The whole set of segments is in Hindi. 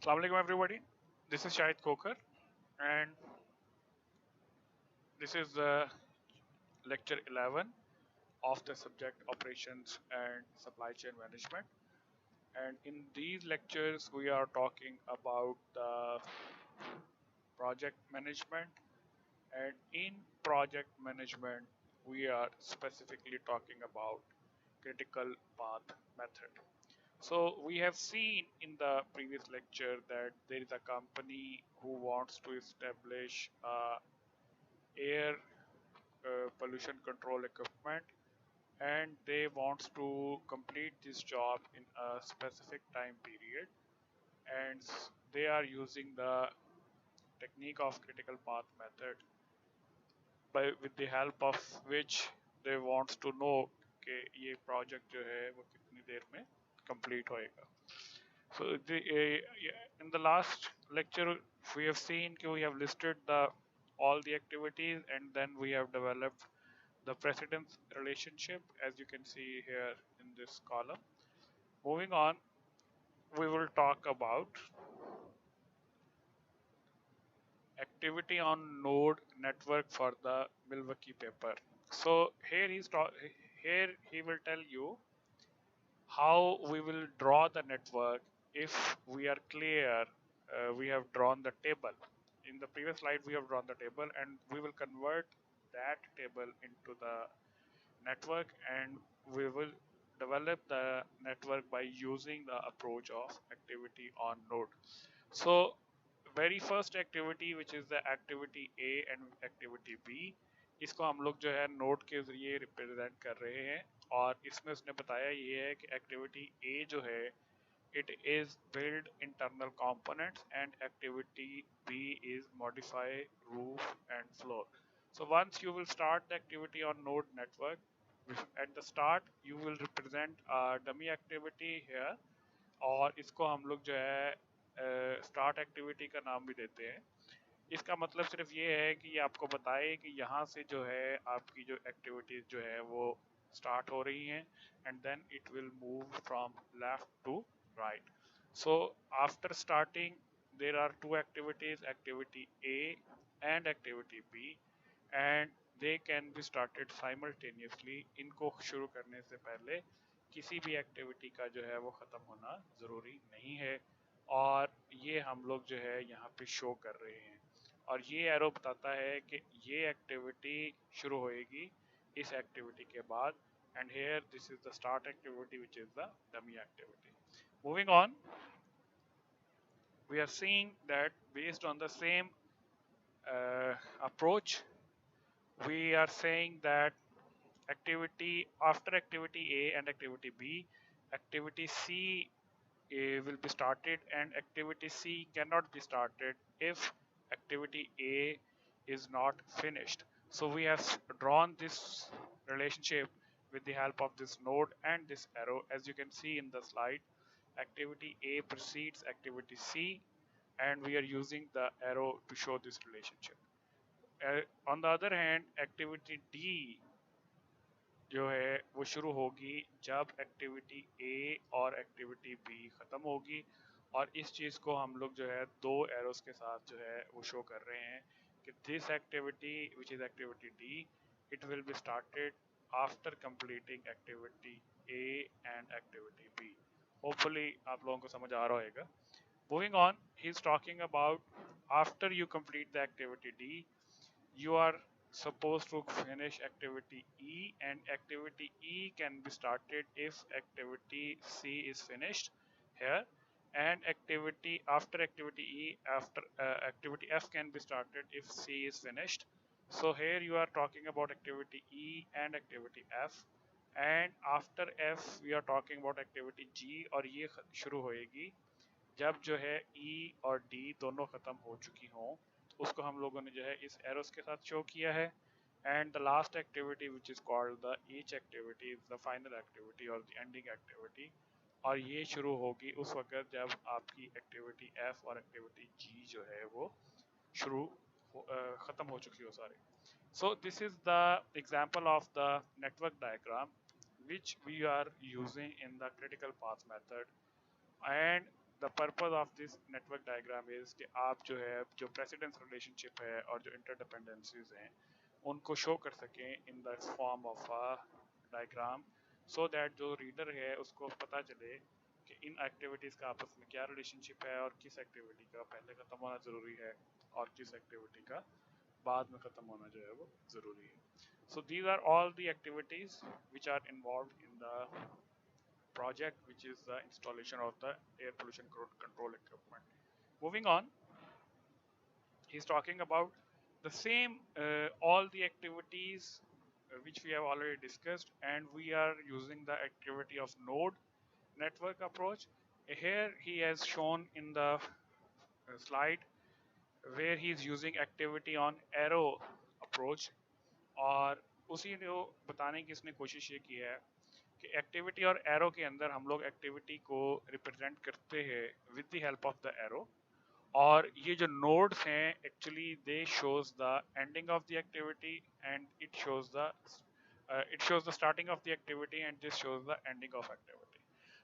Assalamu alaikum everybody. This is Shahid Kokar and this is lecture 11 of the subject operations and supply chain management. And in these lectures we are talking about the project management, and in project management we are specifically talking about critical path method. So we have seen in the previous lecture that there is a company who wants to establish air pollution control equipment, and they wants to complete this job in a specific time period, and they are using the technique of critical path method, by with the help of which they wants to know कि ये project जो है वो कितनी देर में complete होएगा. So in the last lecture we have seen that we have listed the all the activities, and then we have developed the precedence relationship, as you can see here in this column. Moving on, we will talk about activity on node network for the Milwaukee paper. So here he will tell you how we will draw the network. If we are clear, we have drawn the table. In the previous slide we have drawn the table, and we will convert that table into the network, and we will develop the network by using the approach of activity on node. So very first activity, which is the activity A and activity B, इसको हम लोग जो है नोड के जरिए रिप्रेजेंट कर रहे हैं, और इसमें उसने बताया ये है कि एक्टिविटी A जो है it is build internal components, and activity B is modify roof and floor. So once you will start the activity on node network, at the start you will represent a dummy activity here, और इसको हम लोग जो है स्टार्ट एक्टिविटी का नाम भी देते हैं. इसका मतलब सिर्फ ये है कि ये आपको बताए कि यहाँ से जो है आपकी जो एक्टिविटीज जो है वो स्टार्ट हो रही हैं, and then it will move from left to right. So after starting there are two activities, activity A and activity B, and they can be started simultaneously. इनको शुरू करने से पहले किसी भी एक्टिविटी का जो है वो ख़त्म होना ज़रूरी नहीं है, और ये हम लोग जो है यहाँ पे शो कर रहे हैं, और ये एरो बताता है कि ये एक्टिविटी शुरू होएगी इस एक्टिविटी के बाद, and here this is the start activity which is the dummy activity. Moving on, we are seeing that based on the same approach, we are saying that activity after activity A and activity B, activity C will be started, and activity C cannot be started if activity A is not finished. So we have drawn this relationship with the help of this node and this arrow. As you can see in the slide, activity A precedes activity C, and we are using the arrow to show this relationship. On the other hand, activity D जो है वो शुरू होगी जब एक्टिविटी ए और एक्टिविटी बी ख़त्म होगी, और इस चीज़ को हम लोग जो है दो एरोस के साथ जो है वो शो कर रहे हैं कि this activity which is activity D, it will be started after completing activity A and activity B. Hopefully आप लोगों को समझ आ रहा होगा. Moving on, he is talking about after you complete the activity D, you are supposed to finish activity E, and activity E can be started if activity C is finished here, and activity after activity E, after activity F can be started if C is finished. So here you are talking about activity E and activity F, and after F we are talking about activity G, और ये शुरू होएगी जब जो है E और D दोनों ख़त्म हो चुकी हों. उसको हम लोगों ने जो है इस एरोस के साथ शो किया है, and the last activity which is called the each activity is the final activity और द एंडिंग एक्टिविटी, और ये शुरू होगी उस वक्त जब आपकी एक्टिविटी एफ और एक्टिविटी जी जो है वो शुरू ख़त्म हो चुकी हो सारे. So this is the example of the network diagram which we are using in the critical path method, and the purpose of this network diagram is कि आप जो है जो प्रेसिडेंस रिलेशनशिप है और जो इंटरडिपेंडेंसीज हैं उनको शो कर सकें in the form of a diagram, so that जो रीडर है उसको पता चले कि इन एक्टिविटीज़ का आपस में क्या रिलेशनशिप है और किस एक्टिविटी का पहले ख़त्म होना ज़रूरी है और किस एक्टिविटी का बाद में ख़त्म होना जो है वो ज़रूरी है. So these are all the activities which are involved in the project, which is the installation of the air pollution control equipment. Moving on, he's talking about the same all the activities which we have already discussed, and we are using the activity of node network approach. Here he has shown in the slide where he is using activity on arrow approach, और उसी को बताने की इसने कोशिश ये की है कि एक्टिविटी और एरो के अंदर हम लोग एक्टिविटी को रिप्रेजेंट करते हैं with the help of the arrow, और ये जो नोड्स हैं actually they shows the ending of the activity and it shows the starting of the activity and this shows the ending of activity.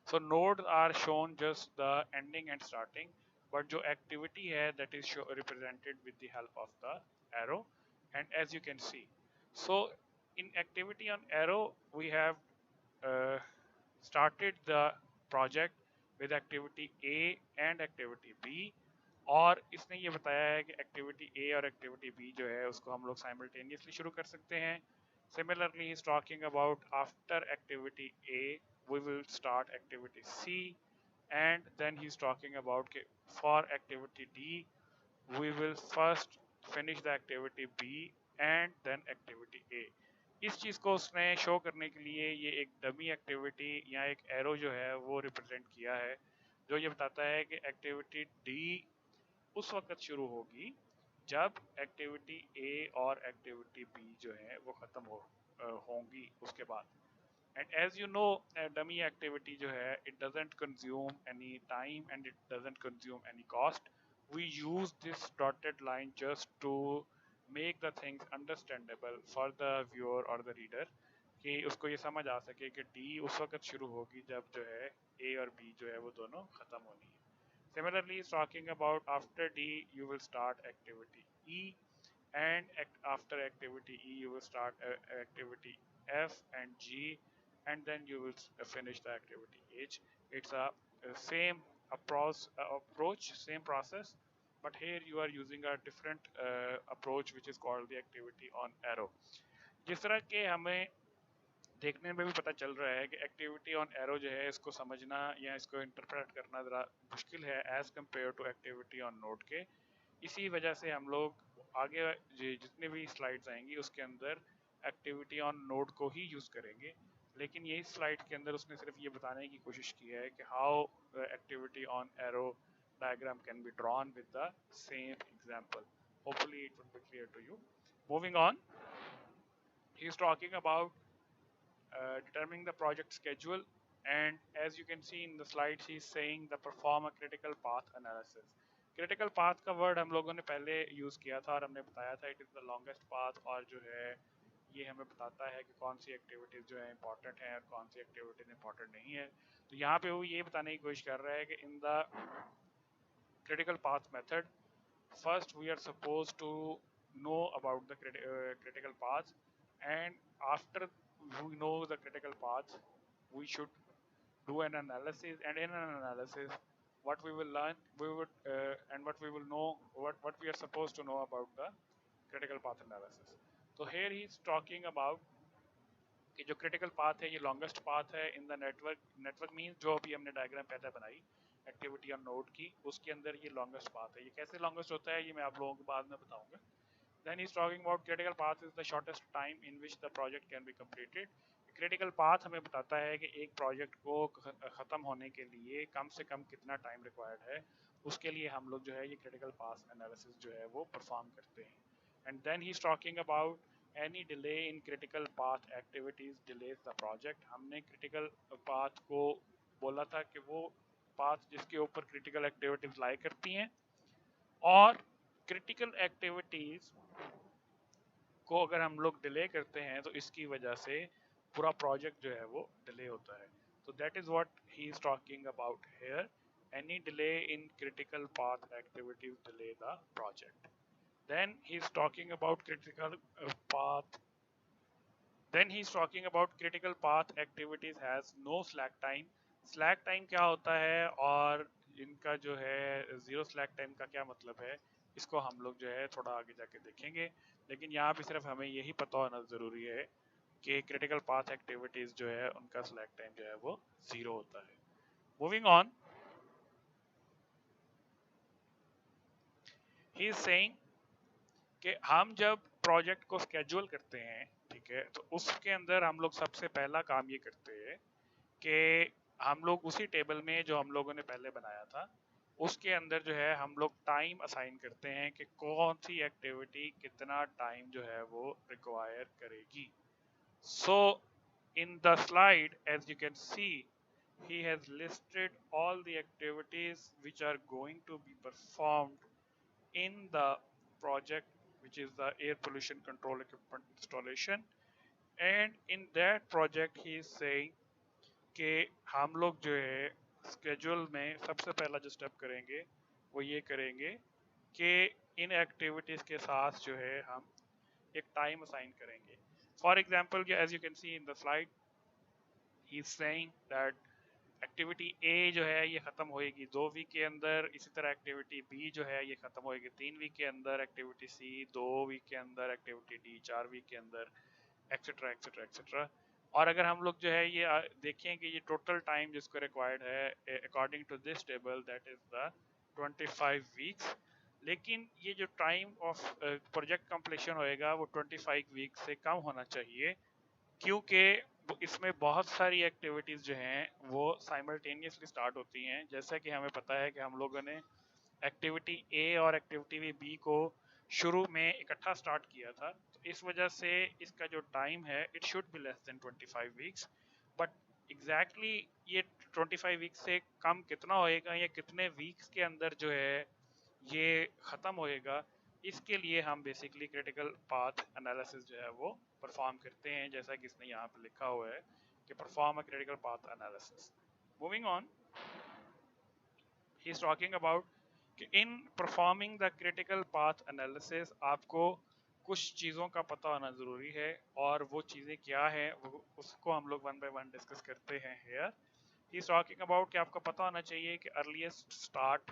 So nodes are shown just the ending and starting, but जो activity है that is represented with the help of the arrow. And as you can see, so in activity on arrow we have uh, started the project with activity A and activity B, और इसने ये बताया है कि एक्टिविटी ए और एक्टिविटी बी जो है उसको हम लोग साइमल्टेनियसली शुरू कर सकते हैं. Similarly, he's talking about after activity A, we will start activity C, and then he's talking about for activity D, we will first finish the activity B and then activity A. इस चीज़ को उसने शो करने के लिए ये एक डमी एक्टिविटी या एक एरो जो है वो रिप्रेजेंट किया है, जो ये बताता है कि एक्टिविटी डी उस वक्त शुरू होगी जब एक्टिविटी ए और एक्टिविटी बी जो है वो ख़त्म होंगी उसके बाद. And as you know, dummy activity जो है it doesn't consume any time and it doesn't consume any cost. We use this dotted line just to make the things understandable for the viewer और द रीडर, कि उसको ये समझ आ सके कि डी उस वक्त शुरू होगी जब जो है ए और बी जो है वो दोनों ख़त्म होनी है. Similarly, is talking about after D you will start activity E, and after activity E you will start activity F and G, and then you will finish the activity H. It's a same approach, same process, but here you are using a different approach which is called the activity on arrow. जिस तरह के हमें देखने में भी पता चल रहा है कि एक्टिविटी ऑन एरो जो है इसको समझना या इसको इंटरप्रेट करना ज़रा मुश्किल है as compare to activity on node के. इसी वजह से हम लोग आगे जितने भी स्लाइड्स आएंगी उसके अंदर एक्टिविटी ऑन नोड को ही यूज़ करेंगे, लेकिन यही स्लाइड के अंदर उसने सिर्फ ये बताने की कोशिश की है कि how activity on arrow diagram can be drawn with the same example. Hopefully it will be clear to you. Moving on, he is talking about determining the project schedule, and as you can see in the slides he is saying the perform a critical path analysis. Critical path का word हम लोगों ने पहले यूज़ किया था और हमने बताया था it is the longest path, और जो है ये हमें बताता है कि कौन सी एक्टिविटीज़ जो है इंपॉर्टेंट हैं और कौन सी एक्टिविटीज़ इंपॉर्टेंट नहीं है. तो यहाँ पे वो ये बताने की कोशिश कर रहा है कि in the critical path method, first we are supposed to know about the critical path, and after we know the critical path we should do an analysis, and in an analysis what we will learn and what we will know, what we are supposed to know about the critical path analysis. So here he is talking about कि जो critical path है ये longest path है in the network means जो अभी हमने diagram पहले बनाई एक्टिविटी और नोड की, उसके अंदर ये longest path है. ये कैसे longest होता है ये मैं आप लोगों को बाद में बताऊंगा. Then he's talking about critical path is the shortest time in which the project can be completed. Critical path हमें बताता है कि एक प्रोजेक्ट को ख़त्म होने के लिए कम से कम कितना टाइम रिक्वायर्ड है, उसके लिए हम लोग जो है ये क्रिटिकल पाथ एनालिसिस जो है वो परफॉर्म करते हैं. And then he is talking about any delay in critical path activities delays the project. हमने क्रिटिकल पाथ को बोला था कि वो पाथ जिसके ऊपर क्रिटिकल एक्टिविटीज़ लाई करती हैं, और क्रिटिकल एक्टिविटीज़ को अगर हम लोग डिले करते हैं तो इसकी वजह से पूरा प्रोजेक्ट जो है वो डिले होता है. तो that is what he is talking about here. any delay in critical path activities delay the project. Then he's talking about path critical path activities has no slack time. Slack time क्या होता है और इनका जो है जीरो स्लैक टाइम का क्या मतलब है, इसको हम लोग जो है थोड़ा आगे जाके देखेंगे, लेकिन यहाँ पे सिर्फ हमें यही पता होना ज़रूरी है कि क्रिटिकल पाथ एक्टिविटीज़ जो है उनका स्लैक टाइम जो है वो ज़ीरो होता है. Moving on, he is saying कि हम जब प्रोजेक्ट को स्केड्यूल करते हैं, ठीक है, तो उसके अंदर हम लोग सबसे पहला काम ये करते हैं कि हम लोग उसी टेबल में जो हम लोगों ने पहले बनाया था उसके अंदर जो है हम लोग टाइम असाइन करते हैं कि कौन सी एक्टिविटी कितना टाइम जो है वो रिक्वायर करेगी. So in the slide as you can see he has listed all the activities which are going to be performed in the project, which is the air pollution control equipment installation. And in that project he is saying कि हम लोग जो है स्केड्यूल में सबसे पहला जो स्टेप करेंगे वो ये करेंगे कि इन एक्टिविटीज़ के साथ जो है हम एक टाइम असाइन करेंगे. For example, as you can see in the slide, he is saying that activity A जो है ये ख़त्म होएगी 2 वीक के अंदर, इसी तरह एक्टिविटी बी जो है ये ख़त्म होएगी 3 वीक के अंदर, एक्टिविटी सी 2 वीक के अंदर, एक्टिविटी डी 4 वीक के अंदर, एक्सेट्रा एक्सेट्रा एक्सेट्रा. और अगर हम लोग जो है ये देखें कि ये टोटल टाइम जिसको रिक्वायर्ड है according to this table, that is the 25 weeks. लेकिन ये जो टाइम ऑफ प्रोजेक्ट कंप्लीशन होएगा वो 25 वीक से कम होना चाहिए, क्योंकि इसमें बहुत सारी एक्टिविटीज़ जो हैं वो साइमल्टेनियसली स्टार्ट होती हैं. जैसा कि हमें पता है कि हम लोगों ने एक्टिविटी ए और एक्टिविटी बी को शुरू में इकट्ठा स्टार्ट किया था, तो इस वजह से इसका जो टाइम है it should be less than 25 weeks. But exactly ये 25 वीक्स से कम कितना होएगा या कितने वीक्स के अंदर जो है ये ख़त्म होएगा, इसके लिए हम बेसिकली क्रिटिकल पाथ एनालिसिस जो है वो परफॉर्म करते हैं, जैसा कि इसने यहाँ पे लिखा हुआ है कि perform a critical path analysis. Moving on, he is talking about कि in performing the critical path analysis आपको कुछ चीज़ों का पता होना ज़रूरी है, और वो चीज़ें क्या हैं वो उसको हम लोग वन बाय वन डिस्कस करते हैं here. He is talking about कि आपको पता होना चाहिए कि earliest start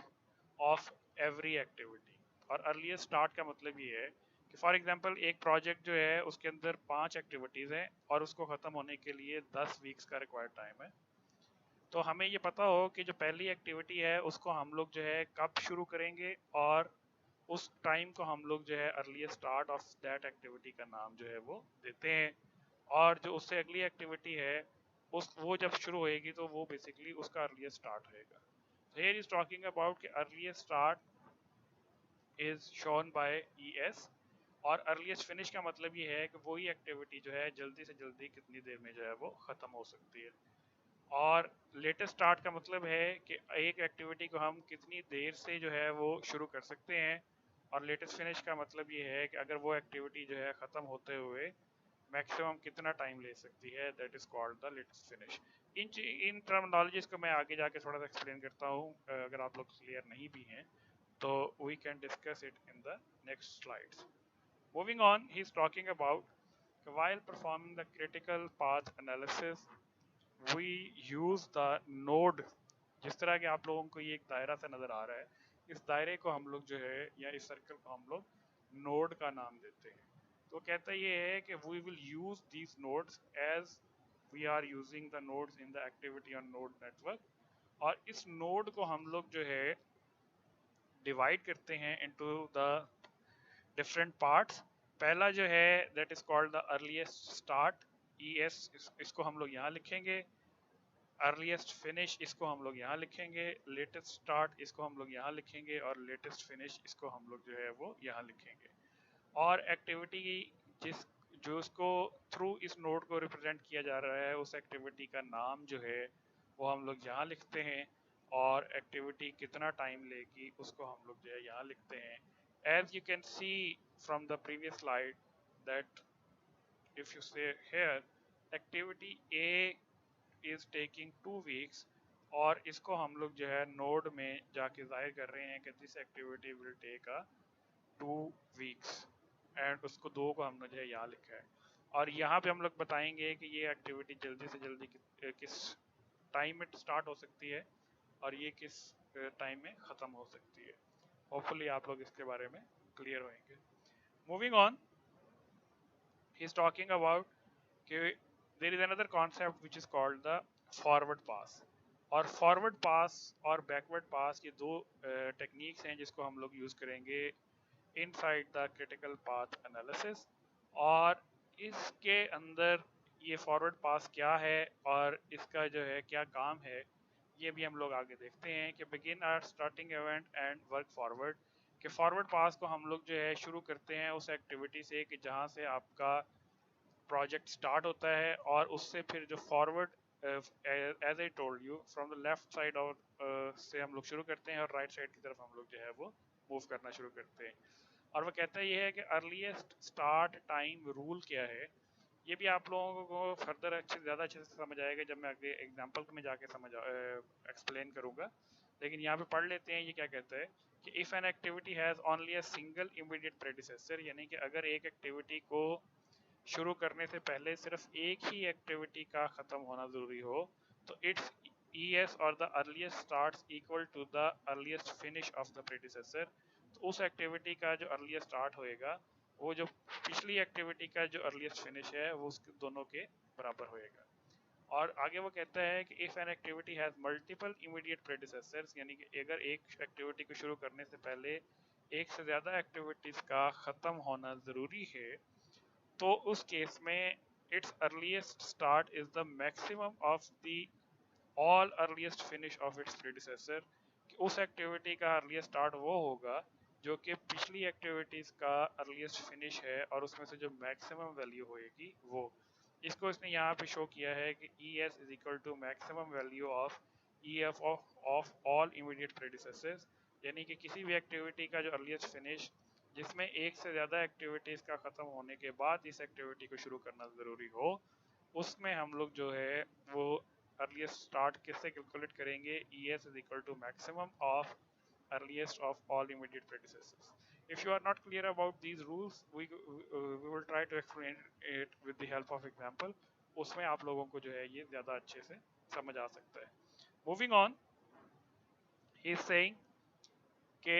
of every activity. और अर्लीस्ट स्टार्ट का मतलब ये है कि फॉर एग्जांपल एक प्रोजेक्ट जो है उसके अंदर 5 एक्टिविटीज़ हैं और उसको ख़त्म होने के लिए 10 वीक्स का रिक्वायर्ड टाइम है. तो हमें ये पता हो कि जो पहली एक्टिविटी है उसको हम लोग जो है कब शुरू करेंगे, और उस टाइम को हम लोग जो है earliest start of that activity का नाम जो है वो देते हैं. और जो उससे अगली एक्टिविटी है उस वो जब शुरू होएगी तो वो बेसिकली उसका अर्लीस्ट स्टार्ट होएगा. हियर इज टॉकिंग अबाउट कि earliest start is shown by ES, और अर्लीस्ट फिनिश का मतलब ये है कि वही एक्टिविटी जो है जल्दी से जल्दी कितनी देर में जो है वो ख़त्म हो सकती है. और लेटेस्ट स्टार्ट का मतलब है कि एक एक्टिविटी को हम कितनी देर से जो है वो शुरू कर सकते हैं, और लेटेस्ट फिनिश का मतलब ये है कि अगर वो एक्टिविटी जो है ख़त्म होते हुए मैक्सिमम कितना टाइम ले सकती है, that is called the latest finish. In terminologies को मैं आगे जाके थोड़ा सा एक्सप्लेन करता हूँ, अगर आप लोग क्लियर नहीं भी हैं तो we can discuss it in the next slides. Moving on, he is talking about while performing the critical path analysis we use the node. जिस तरह के आप लोगों को ये एक दायरा सा नज़र आ रहा है, इस दायरे को हम लोग जो है या इस सर्कल को हम लोग नोड का नाम देते हैं. तो कहता ये है कि we will use these nodes as we are using the nodes in the activity on node network. और इस नोड को हम लोग जो है डिवाइड करते हैं into the different parts. पहला जो है that is called the earliest start, ES, इसको हम लोग यहाँ लिखेंगे. अर्लीस्ट फिनिश इसको हम लोग यहाँ लिखेंगे, लेटेस्ट स्टार्ट इसको हम लोग यहाँ लिखेंगे, और लेटेस्ट फिनिश इसको हम लोग जो है वो यहाँ लिखेंगे. और एक्टिविटी जिस जो उसको थ्रू इस नोड को रिप्रेजेंट किया जा रहा है उस एक्टिविटी का नाम जो है वो हम लोग यहाँ लिखते हैं, और एक्टिविटी कितना टाइम लेगी उसको हम लोग जो है यहाँ लिखते हैं. As you can see from the previous slide that if you say here activity A is taking 2 weeks और इसको हम लोग जो है नोड में जाके जाहिर कर रहे हैं कि this activity will take 2 weeks, and उसको 2 को हमने जो है यहाँ लिखा है। और यहाँ पे हम लोग बताएंगे कि ये एक्टिविटी जल्दी से जल्दी किस टाइम में स्टार्ट हो सकती है और ये किस टाइम में ख़त्म हो सकती है। होपफुली आप लोग इसके बारे में क्लियर होंगे। Moving on, he is talking about कि there is another concept which is called the forward pass. और फॉरवर्ड पास और बैकवर्ड पास ये दो टेक्निक्स हैं जिसको हम लोग यूज़ करेंगे inside the critical path analysis. और इसके अंदर ये फॉरवर्ड पास क्या है और इसका जो है क्या काम है, ये भी हम लोग आगे देखते हैं कि begin are starting event and work forward. कि फॉरवर्ड पास को हम लोग जो है शुरू करते हैं उस एक्टिविटी से कि जहाँ से आपका प्रोजेक्ट स्टार्ट होता है, और उससे फिर जो forward as I told you from the left side और से हम लोग शुरू करते हैं और राइट साइड की तरफ हम लोग जो है वो मूव करना शुरू करते हैं। और वो कहता है ये है कि अर्लीस्ट स्टार्ट टाइम रूल क्या है। ये भी आप लोगों को फर्दर ज़्यादा अच्छे से समझ आएगा जब मैं आगे एग्जांपल में जाके एक्सप्लेन करूँगा। लेकिन यहाँ पे पढ़ लेते हैं ये क्या कहता है कि if an activity has only a single immediate predecessor, यानी कि अगर एक एक्टिविटी को शुरू करने से पहले सिर्फ एक ही एक्टिविटी का ख़त्म होना ज़रूरी हो, तो इट्स ES और the earliest start equal to the earliest finish of the predecessor. तो उस एक्टिविटी का जो अर्लीस्ट स्टार्ट होएगा वो जो पिछली एक्टिविटी का जो अर्लीस्ट फिनिश है वो उसके दोनों के बराबर होएगा। और आगे वो कहता है कि if an activity has multiple immediate predecessors, यानी कि अगर एक एक्टिविटी को शुरू करने से पहले एक से ज़्यादा एक्टिविटीज़ का ख़त्म होना ज़रूरी है, तो उस केस में it's earliest start is the maximum of the all earliest finish of its predecessor. उस एक्टिविटी का अर्लीस्ट स्टार्ट वो होगा जो कि पिछली एक्टिविटीज का अर्लीस्ट फिनिश है और उसमें से जो मैक्सिमम वैल्यू होएगी वो। इसको इसने यहाँ पे शो किया है कि ES is equal to maximum value of EF of all immediate predecessors, यानी कि किसी भी एक्टिविटी का जो अर्लीस्ट फिनिश जिसमें एक से ज़्यादा एक्टिविटीज़ का ख़त्म होने के बाद इस एक्टिविटी को शुरू करना ज़रूरी हो, उसमें हम लोग जो है वो अर्लीस्ट स्टार्ट किससे कैलकुलेट करेंगे, ES is equal to maximum of earliest of all immediate predecessors. If you are not clear about these rules, we will try to explain it with the help of example. उसमें आप लोगों को जो है ये ज़्यादा अच्छे से समझ आ सकता है। Moving on, he is saying कि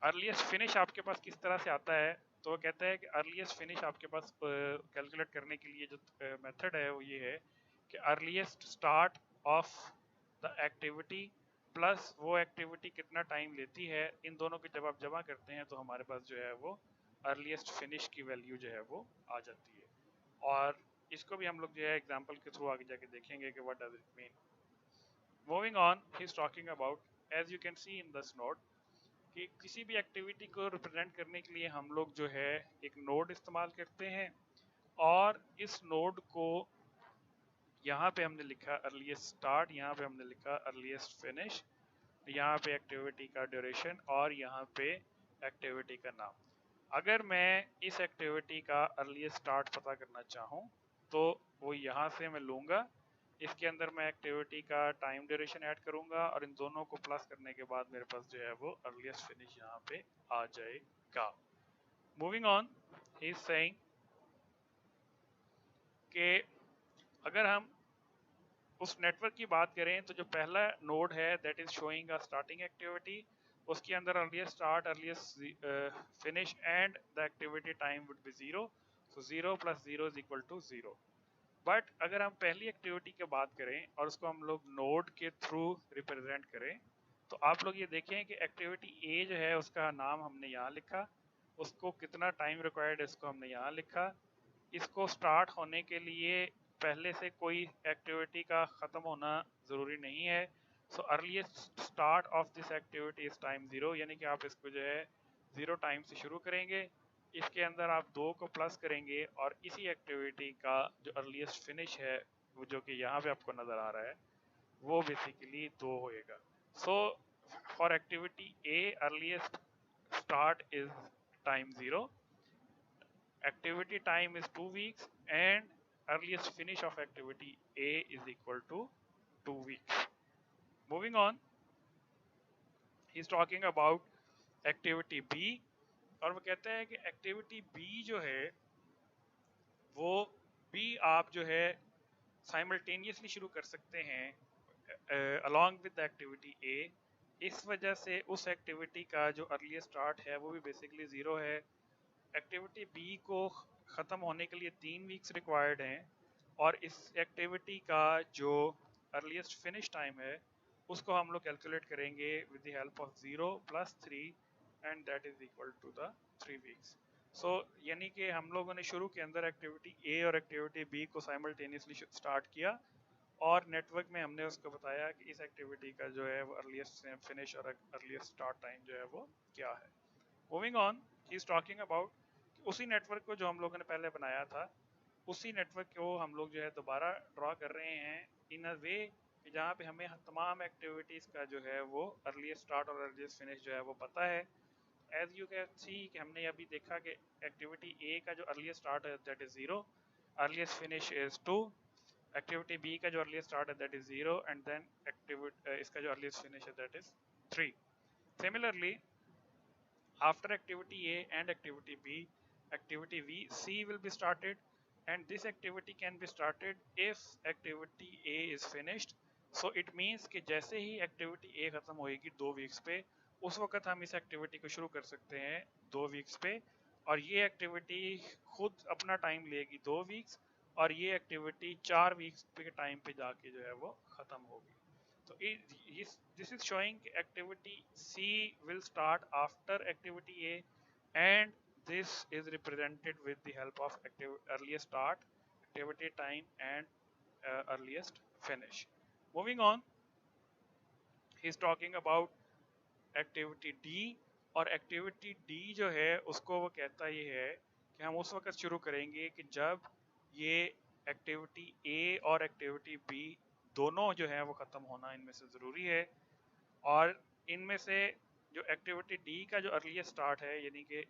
अर्लीस्ट फिनिश आपके पास किस तरह से आता है। तो वो कहता है कि अर्लीस्ट फिनिश आपके पास कैलकुलेट करने के लिए जो मेथड है वो ये है कि earliest start of the activity plus वो एक्टिविटी कितना टाइम लेती है, इन दोनों की जब आप जमा करते हैं तो हमारे पास जो है वो अर्लीस्ट फिनिश की वैल्यू जो है वो आ जाती है। और इसको भी हम लोग जो है एग्जांपल के थ्रू आगे जाके देखेंगे कि what does it mean. Moving on, he is talking about as you can see in this note कि किसी भी एक्टिविटी को रिप्रेजेंट करने के लिए हम लोग जो है एक नोड इस्तेमाल करते हैं, और इस नोड को यहाँ पे हमने लिखा अर्लीस्ट स्टार्ट, यहाँ पे हमने लिखा अर्लीस्ट फिनिश, यहाँ पे एक्टिविटी का ड्यूरेशन और यहाँ पे एक्टिविटी का नाम। अगर मैं इस एक्टिविटी का अर्लीस्ट स्टार्ट पता करना चाहूँ तो वो यहाँ से मैं लूँगा, इसके अंदर मैं एक्टिविटी का टाइम ड्यूरेशन ऐड करूंगा और इन दोनों को प्लस करने के बाद मेरे पास जो है वो अर्लीस्ट फिनिश यहाँ पे आ जाएगा। Moving on, he is saying कि अगर हम उस नेटवर्क की बात करें तो जो पहला नोड है that is showing a starting activity, उसके अंदर earliest start earliest finish and the activity time would be 0, so 0 + 0 is equal to 0। But अगर हम पहली एक्टिविटी की बात करें और उसको हम लोग नोड के थ्रू रिप्रेजेंट करें, तो आप लोग ये देखें कि एक्टिविटी ए जो है उसका नाम हमने यहाँ लिखा, उसको कितना टाइम रिक्वायर्ड है इसको हमने यहाँ लिखा, इसको स्टार्ट होने के लिए पहले से कोई एक्टिविटी का ख़त्म होना ज़रूरी नहीं है। So earliest start of this activity is time 0, यानी कि आप इसको जो है 0 टाइम से शुरू करेंगे, इसके अंदर आप 2 को प्लस करेंगे और इसी एक्टिविटी का जो अर्लीस्ट फिनिश है वो जो कि यहाँ पे आपको नज़र आ रहा है वो बेसिकली 2 होएगा। So for activity A earliest start is time 0, activity time is 2 weeks, and earliest finish of activity A is equal to 2 weeks. Moving on, he is talking about activity B, और वो कहते हैं कि एक्टिविटी बी जो है वो भी आप जो है साइमल्टेनियसली शुरू कर सकते हैं अलॉन्ग विद द एक्टिविटी ए। इस वजह से उस एक्टिविटी का जो अर्लीस्ट स्टार्ट है वो भी बेसिकली ज़ीरो है। एक्टिविटी बी को ख़त्म होने के लिए 3 वीक्स रिक्वायर्ड हैं, और इस एक्टिविटी का जो अर्लीस्ट फिनिश टाइम है उसको हम लोग कैलकुलेट करेंगे with the help of 0 + 3 and that is equal to the 3 weeks. So यानी कि हम लोगों ने शुरू के अंदर एक्टिविटी ए और एक्टिविटी बी को साइमल्टेनियसली स्टार्ट किया, और नेटवर्क में हमने उसको बताया कि इस एक्टिविटी का जो है वो अर्लीस्ट फिनिश और अर्लीस्ट स्टार्ट टाइम जो है वो क्या है। Moving on, he is talking about उसी नेटवर्क को जो हम लोगों ने पहले बनाया था, उसी नेटवर्क को हम लोग जो है दोबारा ड्रॉ कर रहे हैं इन अ वे कि जहाँ पे हमें तमाम एक्टिविटीज़ का जो है वो अर्लीस्ट स्टार्ट और अर्लीस्ट फिनिश जो है वो पता है। एज यू कैन सी कि हमने अभी देखा कि एक्टिविटी ए का जो अर्लीस्ट स्टार्ट है that is 0, earliest finish is 2, activity B का जो अर्लीस्ट स्टार्ट है that is 0, and then activity इसका जो अर्लीस्ट फिनिश है that is 3। Similarly after activity A and activity B, activity C will be started, and this activity can be started if activity A is finished. So it means कि जैसे ही activity A खत्म होएगी 2 वीक्स पे, उस वक्त हम इस एक्टिविटी को शुरू कर सकते हैं 2 वीक्स पे, और ये एक्टिविटी खुद अपना टाइम लेगी 2 वीक्स, और ये एक्टिविटी 4 वीक्स के टाइम पे जाके जो है वो खत्म होगी। So this is showing activity C will start after activity A, and this is represented with the help of earliest start, activity time, and earliest finish. Moving on, he is talking about activity D, और एक्टिविटी डी जो है उसको वो कहता ये है कि हम उस वक्त शुरू करेंगे कि जब ये एक्टिविटी ए और एक्टिविटी बी दोनों जो है वो ख़त्म होना इनमें से ज़रूरी है, और इनमें से जो एक्टिविटी डी का जो अर्लीस्ट स्टार्ट है, यानी कि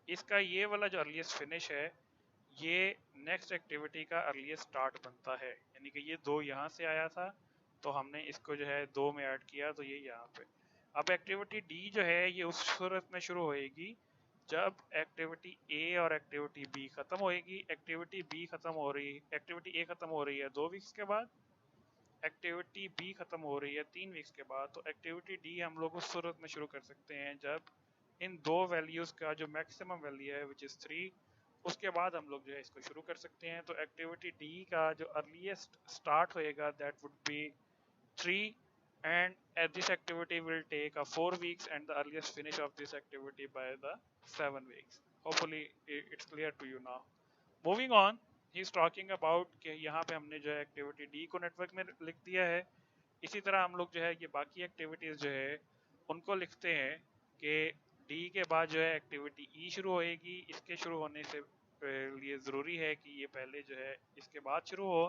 इसका ये वाला जो अर्लीस्ट फिनिश है, ये नेक्स्ट एक्टिविटी का अर्लीस्ट स्टार्ट बनता है। यानी कि ये 2 यहाँ से आया था, तो हमने इसको जो है 2 में ऐड किया, तो ये यहाँ पे। अब एक्टिविटी डी जो है ये उस सूरत में शुरू होएगी जब एक्टिविटी ए और एक्टिविटी बी खत्म होएगी। एक्टिविटी बी खत्म हो रही एक्टिविटी ए खत्म हो रही है 2 वीक्स के बाद, एक्टिविटी बी खत्म हो रही है 3 वीक्स के बाद। तो एक्टिविटी डी हम लोग उस सूरत में शुरू कर सकते हैं जब इन 2 वैल्यूज का जो मैक्सिमम वैल्यू है विच इज़ 3, उसके बाद हम लोग जो है इसको शुरू कर सकते हैं। तो एक्टिविटी डी का जो अर्लीस्ट स्टार्ट होएगा that would be 3, and this activity will take 4 weeks, and the earliest finish of this activity by the 7 weeks. Hopefully it's clear to you now. Moving on, he is talking about कि यहाँ पे हमने जो है एक्टिविटी डी को नेटवर्क में लिख दिया है। इसी तरह हम लोग जो है ये बाकी एक्टिविटीज़ जो है उनको लिखते हैं कि डी के बाद जो है एक्टिविटी ई शुरू होएगी। इसके शुरू होने से लिए ज़रूरी है कि ये पहले जो है इसके बाद शुरू हो,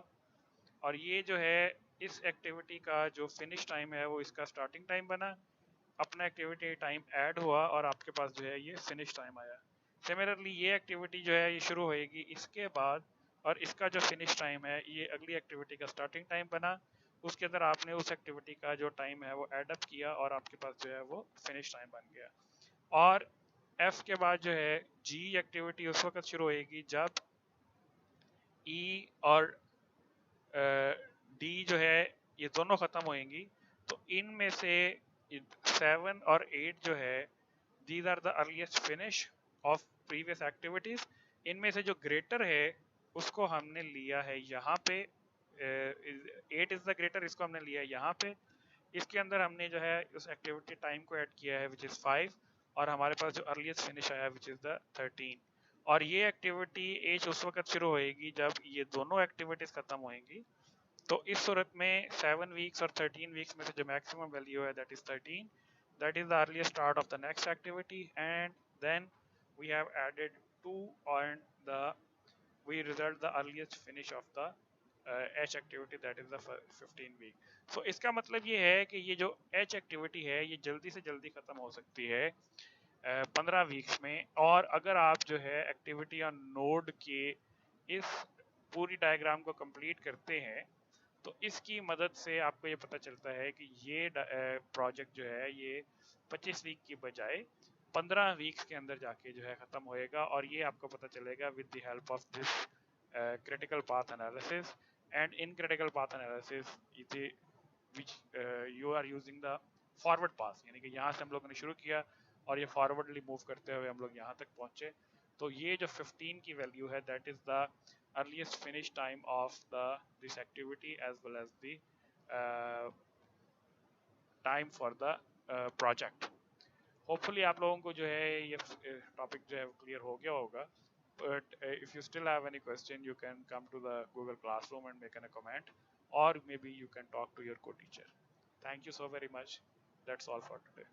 और ये जो है इस एक्टिविटी का जो फिनिश टाइम है वो इसका स्टार्टिंग टाइम बना, अपना एक्टिविटी टाइम ऐड हुआ, और आपके पास जो है ये फिनिश टाइम आया। सिमिलरली ये एक्टिविटी जो है ये शुरू होएगी इसके बाद, और इसका जो फिनिश टाइम है ये अगली एक्टिविटी का स्टार्टिंग टाइम बना। उसके अंदर आपने उस एक्टिविटी का जो टाइम है वो एड अप किया, और आपके पास जो है वो फिनिश टाइम बन गया। और एफ के बाद जो है जी एक्टिविटी उस वक्त शुरू होएगी जब ई और डी जो है ये दोनों ख़त्म होएंगी। तो इनमें से 7 और 8 जो है these are the earliest finish of previous activities. इनमें से जो ग्रेटर है उसको हमने लिया है यहाँ पे, 8 इज़ द ग्रेटर, इसको हमने लिया है यहाँ पे। इसके अंदर हमने जो है उस एक्टिविटी टाइम को ऐड किया है विच इज़ 5, और हमारे पास जो अर्लीस्ट फिनिश आया विच इज़ द 13। और ये एक्टिविटी एज उस वक्त शुरू होएगी जब ये दोनों एक्टिविटीज़ ख़त्म होएंगी। तो इस सूरत में 7 वीक्स और 13 वीक्स में से जो मैक्सिमम वैल्यू है that is 13, that is the earliest start of the next activity, and then we have added 2 and we result the earliest finish of the H activity that is the 15 week. So इसका मतलब ये है कि ये जो H एक्टिविटी है ये जल्दी से जल्दी ख़त्म हो सकती है 15 वीक्स में। और अगर आप जो है एक्टिविटी या नोड के इस पूरी डायग्राम को कंप्लीट करते हैं तो इसकी मदद से आपको ये पता चलता है कि ये प्रोजेक्ट जो है ये 25 वीक की बजाय 15 वीक्स के अंदर जाके जो है ख़त्म होएगा, और ये आपको पता चलेगा with the help of this critical path analysis. And in critical path analysis which you are using the forward path, यानी कि यहाँ से हम लोगों ने शुरू किया और ये फॉरवर्डली मूव करते हुए हम लोग यहाँ तक पहुँचे। तो ये जो 15 की वैल्यू है that is the earliest finish time of the this activity as well as the time for the project. Hopefully आप लोगों को जो है ये टॉपिक जो है क्लियर हो गया होगा। But if you still have any question, you can come to the Google Classroom and make a comment, or maybe you can talk to your co-teacher. Thank you so very much. That's all for today.